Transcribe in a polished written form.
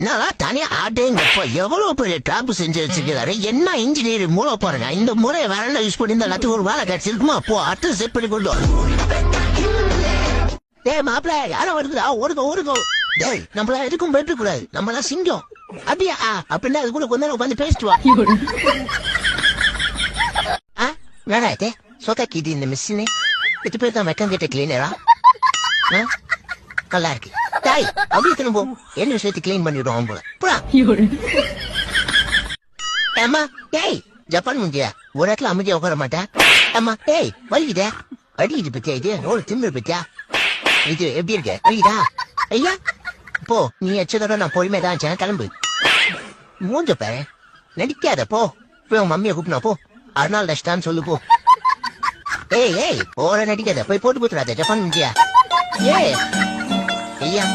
நான் தனியா ஆட்டேங்கப்பா எவ்வளவு பெரிய டாப் செஞ்சு வச்சிருக்கிறாரு. என்ன இன்ஜினியர் மூளை பாருங்க. இந்த முறையை வேற யூஸ் பண்ணி இந்த எல்லாத்துக்கும் ஒரு வேலை கிடைச்சிருக்குமா? அப்போ அடுத்து செட் பண்ணி கொண்டு டேய் மாப்பிள்ள யாரும் வருதுடா, ஓடுங்க. டேய் நம்மள எதுக்கும் போயிட்டு கூடாது, நம்மளாம் சிங்கம். அப்படியா? அப்படின்னா அது கூட கொஞ்ச நேரம் உட்காந்து பேசிட்டு வா. வேணாயிட்டே சொத்தாக்கிது இந்த மிஷினு. இது பேர் தான் மெக்கானிக் கிளீனரா? நல்லா இருக்கு. டாய் அப்படியே திரும்ப என்ன சேர்த்து கிளீன் பண்ணிடுவோம் போல. அம்மா டேய் ஜப்பான் முந்தியா ஒரு இடத்துல அமைதியா உட்கார மாட்டேன். அம்மா டேய் வலிக்குதே, அடிக்குது பத்தியா? இது ஒரு திமிரு பத்தியா? இது எப்படி இருக்கு? வலிக்குதா? ஐயா போ, நீ எச்சதோட நான் பொறுமையா தான் கிளம்பு. மூஞ்ச பாரு, நடிக்காத போ. போய் உன் மம்மியை கூப்பினா போ. அருணாள் டஸ்டான்னு சொல்லு போ. ஏய் போற நடிக்காத, போய் போட்டு போத்துறாத ஜப்பான் முந்தியா. ஏய் ஐயா